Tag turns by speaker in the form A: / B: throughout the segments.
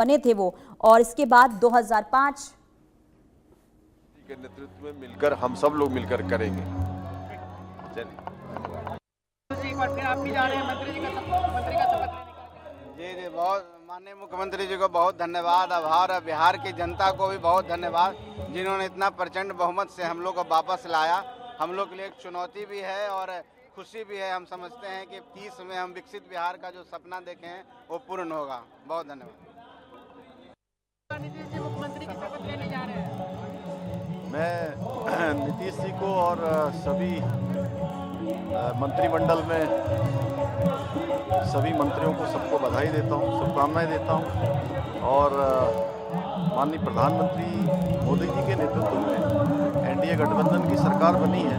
A: बने थे वो। और इसके बाद 2005
B: के नेतृत्व में मिलकर हम सब लोग मिलकर करेंगे। चलिए
C: आप भी जा रहे हैं मंत्री का शपथ लेने।
D: जी, बहुत माननीय मुख्यमंत्री जी को बहुत धन्यवाद, आभार है। बिहार की जनता को भी बहुत धन्यवाद, जिन्होंने इतना प्रचंड बहुमत से हम लोग को वापस लाया। हम लोग के लिए एक चुनौती भी है और खुशी भी है। हम समझते हैं कि 30 में हम विकसित बिहार का जो सपना देखे हैं वो पूर्ण होगा। बहुत धन्यवाद।
C: नीतीश जी मुख्यमंत्री की शपथ लेने जा रहे हैं।
B: मैं नीतीश जी को और सभी मंत्रिमंडल में सभी मंत्रियों को सबको बधाई देता हूँ, शुभकामनाएं देता हूँ। और माननीय प्रधानमंत्री मोदी जी के नेतृत्व में एनडीए गठबंधन की सरकार बनी है।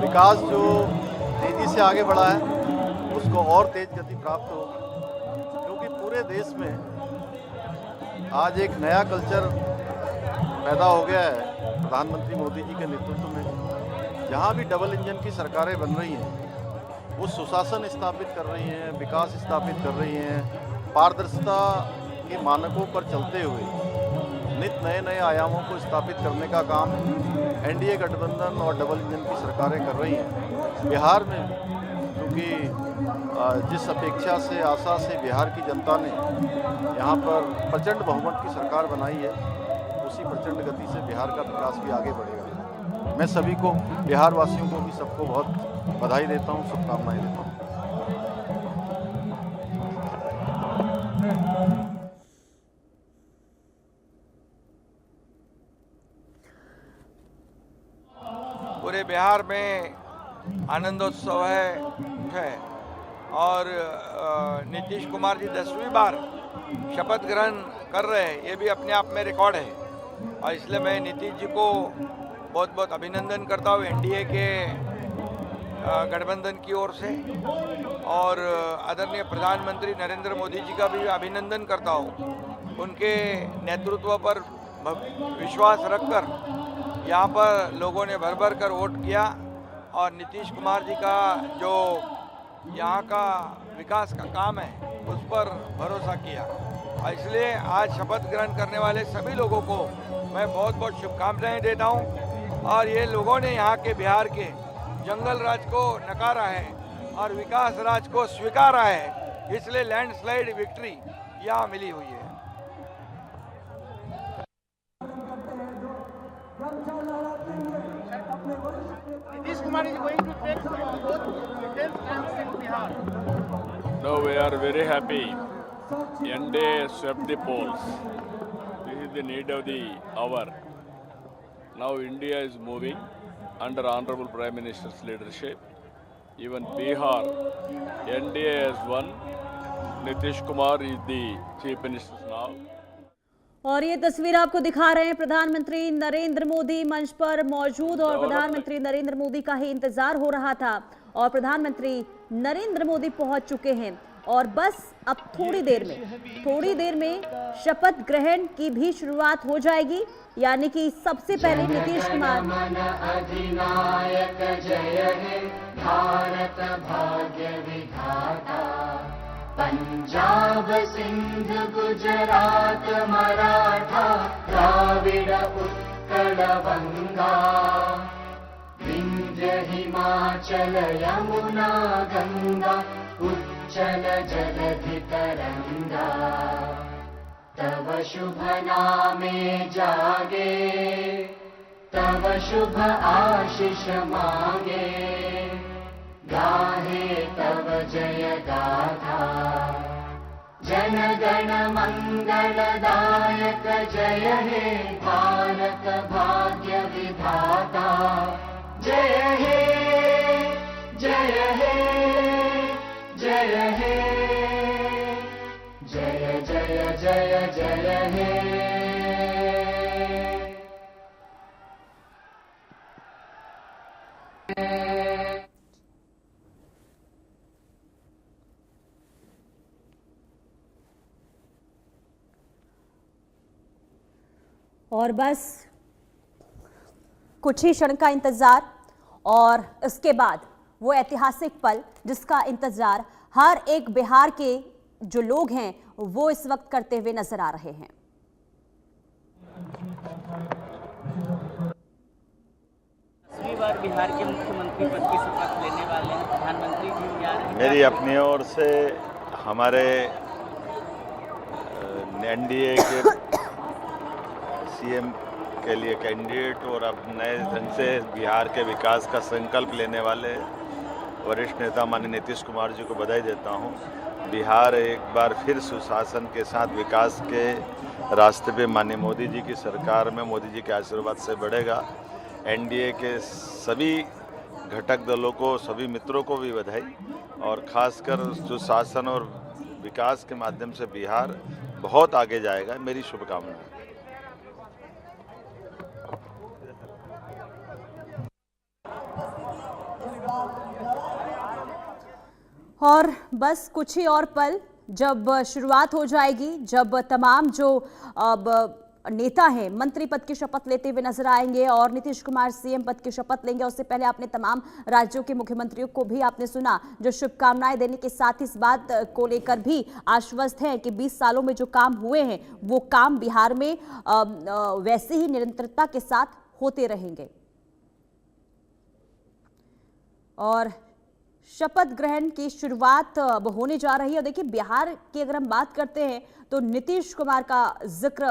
B: विकास जो तेजी से आगे बढ़ा है उसको और तेज गति प्राप्त होगी, क्योंकि पूरे देश में आज एक नया कल्चर पैदा हो गया है प्रधानमंत्री मोदी जी के नेतृत्व में। जहाँ भी डबल इंजन की सरकारें बन रही हैं वो सुशासन स्थापित कर रही हैं, विकास स्थापित कर रही हैं, पारदर्शिता के मानकों पर चलते हुए नित नए नए आयामों को स्थापित करने का काम एनडीए गठबंधन और डबल इंजन की सरकारें कर रही हैं। बिहार में क्योंकि जिस अपेक्षा से, आशा से बिहार की जनता ने यहाँ पर प्रचंड बहुमत की सरकार बनाई है, उसी प्रचंड गति से बिहार का विकास भी आगे बढ़ेगा। मैं सभी को, बिहार वासियों को भी सबको बहुत बधाई देता हूँ, शुभकामनाएं देता हूँ।
E: पूरे बिहार में आनंदोत्सव है और नीतीश कुमार जी 10वीं बार शपथ ग्रहण कर रहे हैं, ये भी अपने आप में रिकॉर्ड है। और इसलिए मैं नीतीश जी को बहुत बहुत अभिनंदन करता हूँ एनडीए के गठबंधन की ओर से, और आदरणीय प्रधानमंत्री नरेंद्र मोदी जी का भी अभिनंदन करता हूँ। उनके नेतृत्व पर विश्वास रखकर यहाँ पर लोगों ने भर भर कर वोट किया और नीतीश कुमार जी का जो यहाँ का विकास का काम है उस पर भरोसा किया। और इसलिए आज शपथ ग्रहण करने वाले सभी लोगों को मैं बहुत बहुत शुभकामनाएं देता हूँ। और ये लोगों ने यहाँ के बिहार के जंगल राज को नकारा है और विकास राज को स्वीकारा है, इसलिए लैंडस्लाइड विक्ट्री यहाँ मिली हुई है।
C: Nitish Kumar is going to take both details in Bihar.
F: No, we are very happy. NDA swept the polls. This is the need of the hour. Now India is moving under Honorable Prime Minister's leadership. Even Bihar, NDA has won. Nitish Kumar is the Chief Minister now.
A: और ये तस्वीर आपको दिखा रहे हैं प्रधानमंत्री नरेंद्र मोदी मंच पर मौजूद, और प्रधानमंत्री नरेंद्र मोदी का ही इंतजार हो रहा था और प्रधानमंत्री नरेंद्र मोदी पहुंच चुके हैं। और बस अब थोड़ी देर में शपथ ग्रहण की भी शुरुआत हो जाएगी, यानी कि सबसे पहले नीतीश कुमार
G: अधिनायक जय हे भारत भाग्य विधाता, पंजाब सिंध गुजरात मराठा द्राविड़ उत्कल बंगा, विंध्य हिमाचल यमुना गंगा उच्चल जलधि तरंगा, तव शुभ नामे जागे, तव शुभ आशीष मांगे, गाहे तव जय गाथा, जन गण मंगलदायक जय हे भारत भाग्य विधाता, जय हे जय हे जय हे जय जय जय जय हे।
A: और बस कुछ ही क्षण का इंतजार और इसके बाद वो ऐतिहासिक पल जिसका इंतजार हर एक बिहार के जो लोग हैं वो इस वक्त करते हुए नजर आ रहे हैं।
C: दूसरी बार बिहार के मुख्यमंत्री पद की शपथ लेने वाले हैं, प्रधानमंत्री जी भी आ रहे हैं।
B: मेरी अपनी ओर से हमारे एनडीए के सीएम के लिए कैंडिडेट और अब नए ढंग से बिहार के विकास का संकल्प लेने वाले वरिष्ठ नेता माननीय नीतीश कुमार जी को बधाई देता हूं। बिहार एक बार फिर सुशासन के साथ विकास के रास्ते पे माननीय मोदी जी की सरकार में मोदी जी के आशीर्वाद से बढ़ेगा। एनडीए के सभी घटक दलों को, सभी मित्रों को भी बधाई, और खासकर सुशासन और विकास के माध्यम से बिहार बहुत आगे जाएगा, मेरी शुभकामनाएं।
A: और बस कुछ ही और पल जब शुरुआत हो जाएगी, जब तमाम जो अब नेता हैं मंत्री पद की शपथ लेते हुए नजर आएंगे और नीतीश कुमार सीएम पद की शपथ लेंगे। उससे पहले आपने तमाम राज्यों के मुख्यमंत्रियों को भी आपने सुना जो शुभकामनाएं देने के साथ इस बात को लेकर भी आश्वस्त हैं कि 20 सालों में जो काम हुए हैं वो काम बिहार में वैसे ही निरंतरता के साथ होते रहेंगे। और शपथ ग्रहण की शुरुआत अब होने जा रही है। और देखिए, बिहार की अगर हम बात करते हैं तो नीतीश कुमार का जिक्र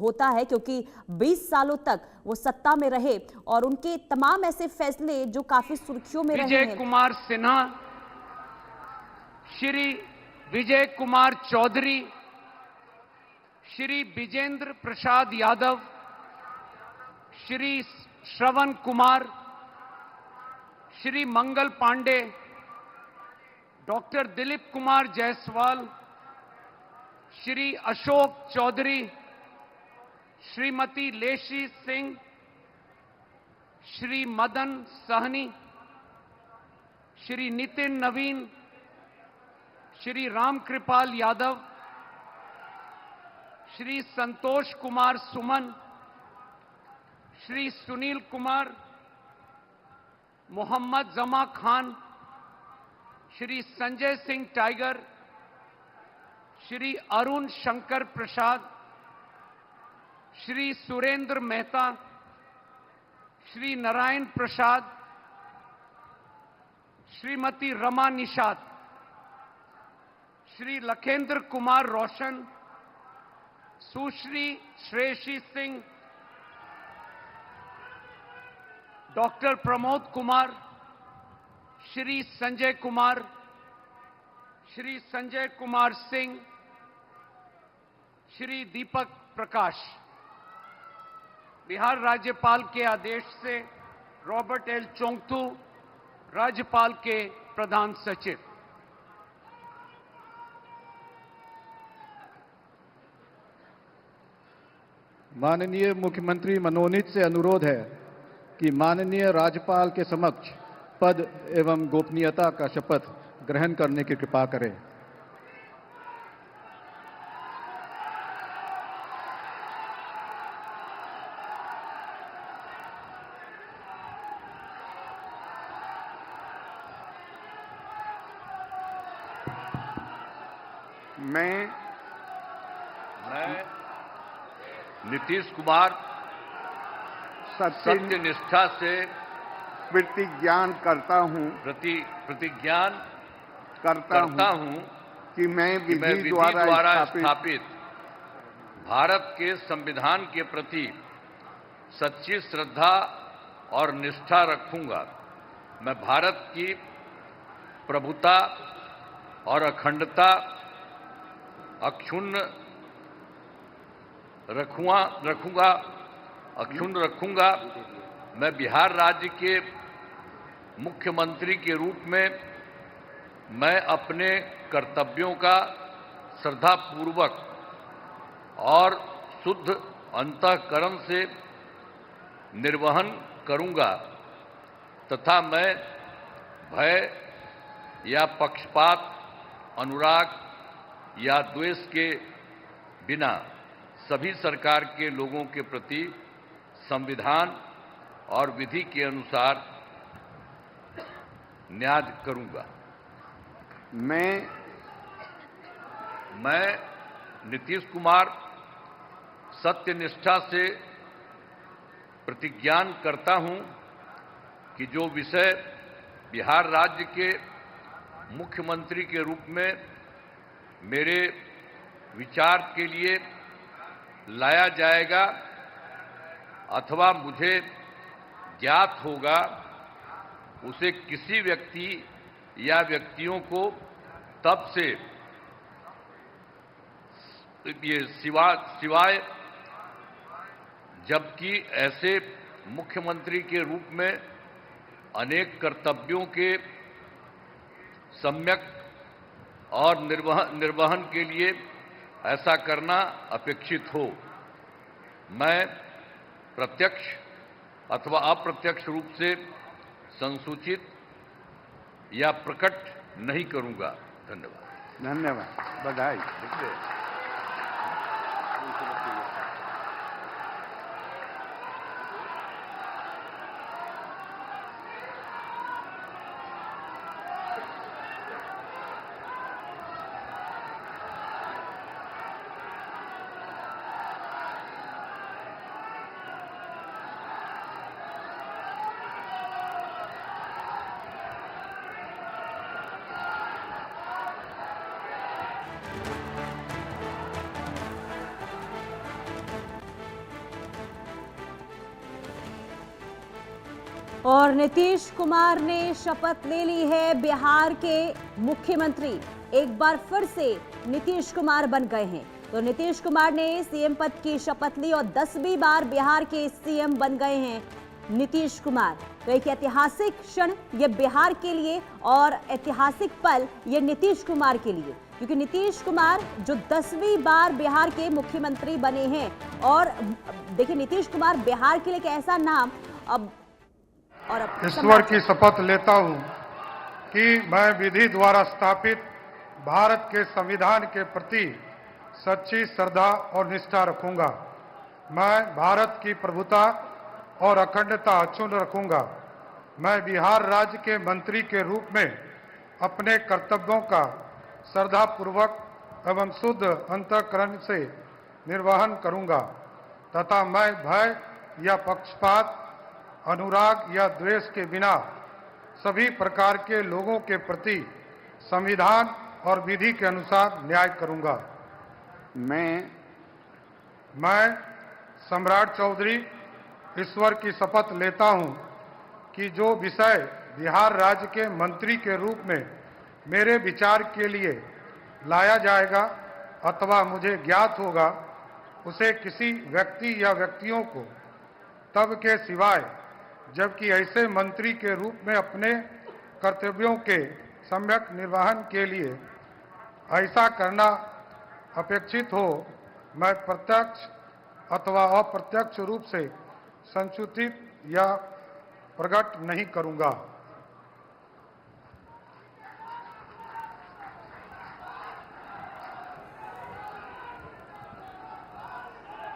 A: होता है क्योंकि 20 सालों तक वो सत्ता में रहे और उनके तमाम ऐसे फैसले जो काफी सुर्खियों में रहे हैं।
H: विजय कुमार सिन्हा, श्री विजय कुमार चौधरी, श्री विजेंद्र प्रसाद यादव, श्री श्रवण कुमार, श्री मंगल पांडे, डॉक्टर दिलीप कुमार जायसवाल, श्री अशोक चौधरी, श्रीमती लेशी सिंह, श्री मदन सहनी, श्री नितिन नवीन, श्री रामकृपाल यादव, श्री संतोष कुमार सुमन, श्री सुनील कुमार, मोहम्मद जमा खान, श्री संजय सिंह टाइगर, श्री अरुण शंकर प्रसाद, श्री सुरेंद्र मेहता, श्री नारायण प्रसाद, श्रीमती रमा निषाद, श्री लखेंद्र कुमार रोशन, सुश्री श्रेयसी सिंह, डॉक्टर प्रमोद कुमार, श्री संजय कुमार, श्री संजय कुमार सिंह, श्री दीपक प्रकाश। बिहार राज्यपाल के आदेश से रॉबर्ट एल चोंगथू, राज्यपाल के प्रधान सचिव।
I: माननीय मुख्यमंत्री मनोनीत से अनुरोध है कि माननीय राज्यपाल के समक्ष पद एवं गोपनीयता का शपथ ग्रहण करने की कृपा करें।
J: मैं नीतीश कुमार सत्य निष्ठा से प्रतिज्ञान करता हूं कि मैं विधि द्वारा स्थापित भारत के संविधान के प्रति सच्ची श्रद्धा और निष्ठा रखूंगा। मैं भारत की प्रभुता और अखंडता अक्षुण्ण रखूंगा। मैं बिहार राज्य के मुख्यमंत्री के रूप में मैं अपने कर्तव्यों का श्रद्धापूर्वक और शुद्ध अंतःकरण से निर्वहन करूंगा तथा मैं भय या पक्षपात, अनुराग या द्वेष के बिना सभी सरकार के लोगों के प्रति संविधान और विधि के अनुसार न्याय करूंगा। मैं
F: मैं नीतीश कुमार सत्यनिष्ठा से प्रतिज्ञान करता हूं कि जो विषय बिहार राज्य के मुख्यमंत्री के रूप में मेरे विचार के लिए लाया जाएगा अथवा मुझे ज्ञात होगा, उसे किसी व्यक्ति या व्यक्तियों को तब से ये सिवाय जबकि ऐसे मुख्यमंत्री के रूप में अनेक कर्तव्यों के सम्यक और निर्वहन के लिए ऐसा करना अपेक्षित हो, मैं प्रत्यक्ष अथवा अप्रत्यक्ष रूप से संसूचित या प्रकट नहीं करूंगा। धन्यवाद।
J: धन्यवाद, बधाई।
A: और नीतीश कुमार ने शपथ ले ली है बिहार के मुख्यमंत्री। एक बार फिर से नीतीश कुमार बन गए हैं। तो नीतीश कुमार ने सीएम पद की शपथ ली और 10वीं बार बिहार के सीएम बन गए हैं नीतीश कुमार। तो एक ऐतिहासिक क्षण ये बिहार के लिए और ऐतिहासिक पल ये नीतीश कुमार के लिए, क्योंकि नीतीश कुमार जो 10वीं बार बिहार के मुख्यमंत्री बने हैं। और देखिए नीतीश कुमार बिहार के लिए एक ऐसा नाम
K: ईश्वर की शपथ लेता हूं कि मैं विधि द्वारा स्थापित भारत के संविधान के प्रति सच्ची श्रद्धा और निष्ठा रखूंगा। मैं भारत की प्रभुता और अखंडता अक्षुण्ण रखूंगा। मैं बिहार राज्य के मंत्री के रूप में अपने कर्तव्यों का श्रद्धापूर्वक एवं शुद्ध अंतःकरण से निर्वहन करूंगा तथा मैं भय या पक्षपात, अनुराग या द्वेष के बिना सभी प्रकार के लोगों के प्रति संविधान और विधि के अनुसार न्याय करूंगा। मैं सम्राट चौधरी ईश्वर की शपथ लेता हूं कि जो विषय बिहार राज्य के मंत्री के रूप में मेरे विचार के लिए लाया जाएगा अथवा मुझे ज्ञात होगा, उसे किसी व्यक्ति या व्यक्तियों को तब के सिवाय जबकि ऐसे मंत्री के रूप में अपने कर्तव्यों के सम्यक निर्वहन के लिए ऐसा करना अपेक्षित हो, मैं प्रत्यक्ष अथवा अप्रत्यक्ष रूप से संसूचित या प्रकट नहीं करूंगा।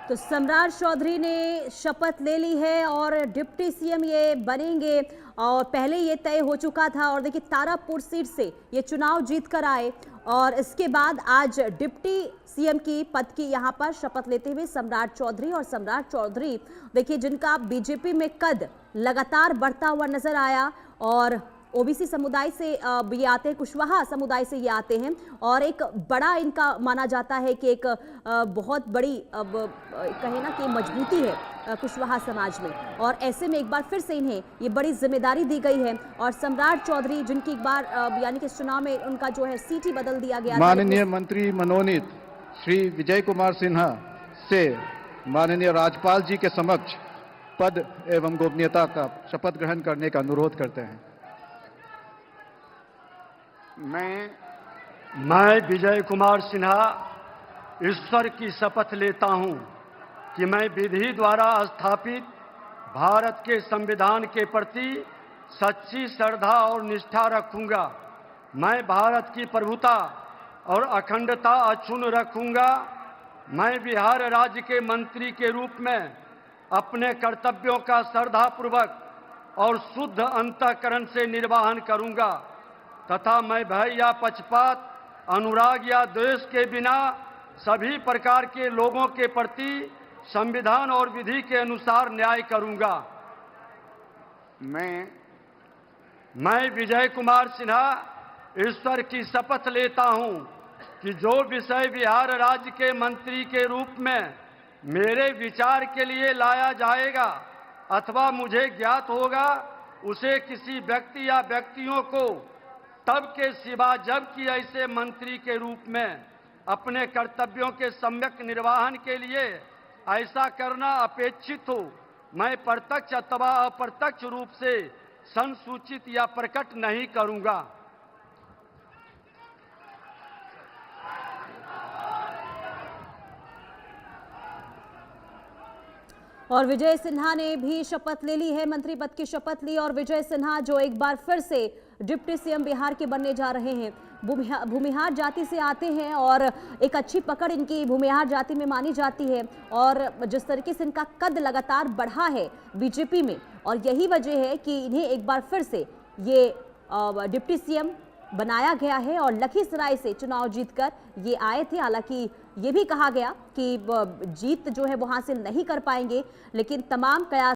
A: तो सम्राट चौधरी ने शपथ ले ली है और डिप्टी सीएम ये बनेंगे। और पहले ये तय हो चुका था और देखिए तारापुर सीट से ये चुनाव जीत कर आए और इसके बाद आज डिप्टी सीएम की पद की यहाँ पर शपथ लेते हुए सम्राट चौधरी। और सम्राट चौधरी देखिए जिनका बीजेपी में कद लगातार बढ़ता हुआ नजर आया और ओबीसी समुदाय से ये आते हैं, कुशवाहा समुदाय से ये आते हैं और एक बड़ा इनका माना जाता है कि एक बहुत बड़ी कहे ना कि मजबूती है कुशवाहा समाज में। और ऐसे में एक बार फिर से इन्हें ये बड़ी जिम्मेदारी दी गई है और सम्राट चौधरी जिनकी एक बार यानी कि इस चुनाव में उनका जो है सीट ही बदल दिया गया।
I: माननीय मंत्री मनोनीत श्री विजय कुमार सिन्हा से माननीय राज्यपाल जी के समक्ष पद एवं गोपनीयता का शपथ ग्रहण करने का अनुरोध करते हैं।
L: मैं विजय कुमार सिन्हा ईश्वर की शपथ लेता हूं कि मैं विधि द्वारा स्थापित भारत के संविधान के प्रति सच्ची श्रद्धा और निष्ठा रखूंगा। मैं भारत की प्रभुता और अखंडता अक्षुण्ण रखूंगा। मैं बिहार राज्य के मंत्री के रूप में अपने कर्तव्यों का श्रद्धापूर्वक और शुद्ध अंतःकरण से निर्वहन करूंगा तथा मैं भय या पक्षपात, अनुराग या द्वेष के बिना सभी प्रकार के लोगों के प्रति संविधान और विधि के अनुसार न्याय करूंगा। मैं विजय कुमार सिन्हा ईश्वर की शपथ लेता हूं कि जो विषय बिहार राज्य के मंत्री के रूप में मेरे विचार के लिए लाया जाएगा अथवा मुझे ज्ञात होगा, उसे किसी व्यक्ति या व्यक्तियों को तब के सिवा जबकि ऐसे मंत्री के रूप में अपने कर्तव्यों के सम्यक निर्वहन के लिए ऐसा करना अपेक्षित हो, मैं प्रत्यक्ष अथवा अप्रत्यक्ष रूप से संसूचित या प्रकट नहीं करूंगा।
A: और विजय सिन्हा ने भी शपथ ले ली है, मंत्री पद की शपथ ली। और विजय सिन्हा जो एक बार फिर से डिप्टी सीएम बिहार के बनने जा रहे हैं, भूमिहार जाति से आते हैं और एक अच्छी पकड़ इनकी भूमिहार जाति में मानी जाती है। और जिस तरीके से इनका कद लगातार बढ़ा है बीजेपी में, और यही वजह है कि इन्हें एक बार फिर से ये डिप्टी सीएम बनाया गया है। और लखीसराय से चुनाव जीतकर ये आए थे। हालांकि ये भी कहा गया कि जीत जो है वो हासिल नहीं कर पाएंगे, लेकिन तमाम कयास